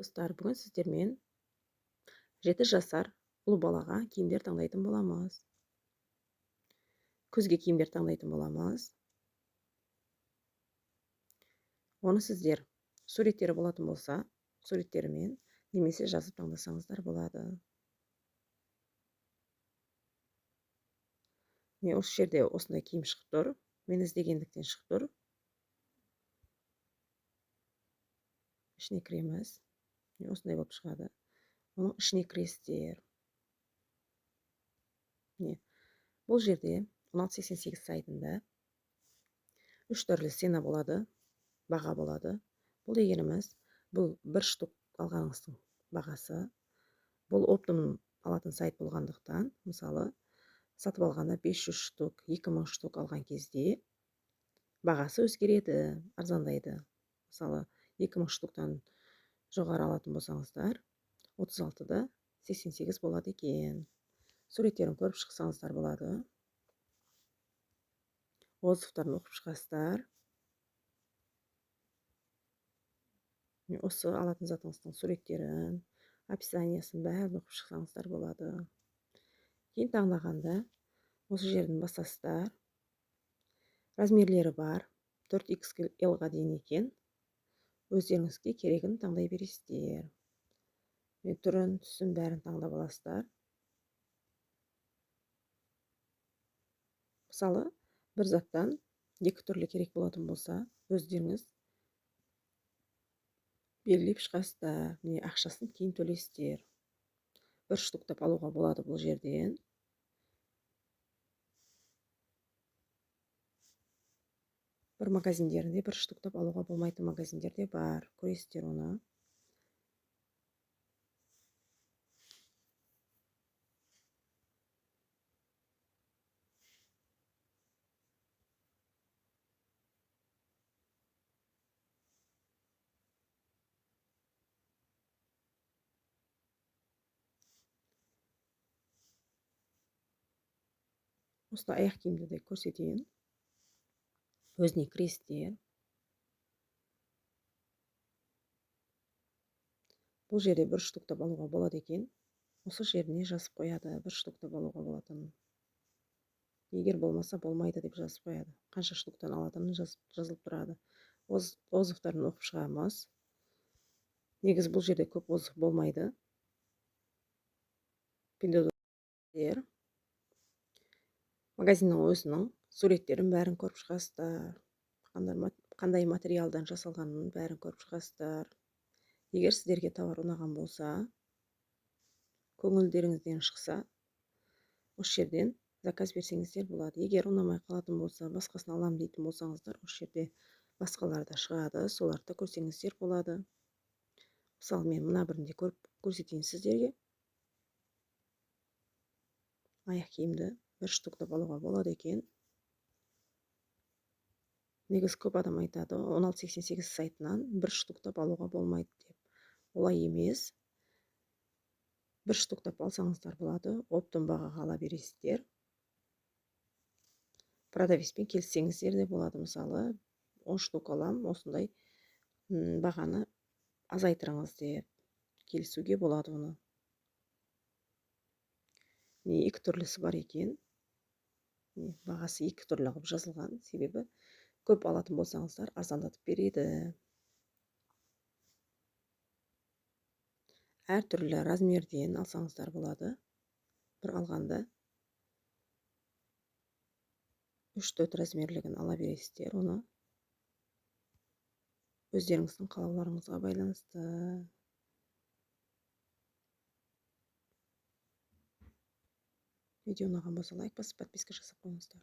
Достар, бүгін сіздермен 7 жасар ұл балаға киімдер таңдайтын боламыз. Күзге киімдер таңдайтын боламыз. Оны сіздер суреттері болатын болса, суреттерімен немесе жазып таңдасаңыздар болады. Міне осы жерде осындай киім шығып тұр. Мен іздегендіктен шығып тұр. Ішіне кіреміз. Осындай болып шығады. Оның ішіне кіресіздер. Бұл жерде 1688 сайтында 3 түрлі сцена болады, баға болады. Бұл дегеніміз, бұл бір штук алғаныңыздың бағасы. Бұл оптом алатын сайт болғандықтан, мысалы, сатып алғанда 500 штук, 2000 штук алған кезде бағасы өзгереді, арзандайды. Мысалы, 2000 штуктан жоғары алатын болсаңыздар, 36-да 88 болады екен. Суреттерін көріп шықсаңыздар болады. Отзывтарын оқып шығасыздар. Осы алатын затыңыздың суреттерін, описаниясын бәрін оқып шықсаңыздар болады. Кейін таңдағанда осы жерден басасыздар. Размерлері бар, 4XL-ға дейін екен. Өздеріңізге керегін таңдай бересіздер. Түрін, түсін бәрін таңдап аласыздар. Мысалы, бір заттан 2 түрлі керек болатын болса, өздеріңіз белгілеп шығасыздар. Міне ақшасын кейін төлейсіздер. Бір штуктап алуға болады бұл жерден. Бір магазиндерінде бір штуктап алуға болмайтын магазиндерде бар. Көресіздер оны. Осылай аяқ киімді де көрсетейін. Өзіне кіресіздер. Бұл жерде бір штуктап алуға болады екен. Осы жеріне жазып қояды, бір штуктап алуға болатынын. Егер болмаса болмайды деп жазып қояды. Қанша штуктан алатынын жазылып тұрады. Отзывтарын оқып шығамыз. Негізі бұл жерде көп отзыв болмайды. Магазиннің өзінің суреттерін бәрін көріп шығасыздар. Қандай материалдан жасалғанын бәрін көріп шығасыздар. Егер сіздерге товар ұнаған болса, көңілдеріңізден шықса, осы жерден заказ берсеңіздер болады. Егер ұнамай қалатын болса, басқасын алам дейтін болсаңыздар, осы жерде басқалар да шығады, соларды көрсеңіздер болады. Мысалы, мен мына бірінде көрсетейін сіздерге. Аяқ киімді бір штуктап алуға болады екен. Негізі көп адам айтады, 1688 сайтынан бір штуктап алуға болмайды деп. Олай емес. Бір штуктап алсаңыздар болады, оптом бағаға ала бересіздер. Продавецпен келіссеңіздер де болады. Мысалы, 10 штук алам, осындай бағаны азайтырыңыз деп келісуге болады оны. Екі түрлісі бар екен. Бағасы екі түрлі қылып жазылған, себебі көп алатын болсаңыздар арзандатып береді. Әр түрлі размерден алсаңыздар болады. Бір алғанда 3-4 размерлігін ала бересіздер. Оны өздеріңіздің қалауларыңызға байланысты. Видео ұнаған болса лайк басып, подписка жасап қойыңыздар.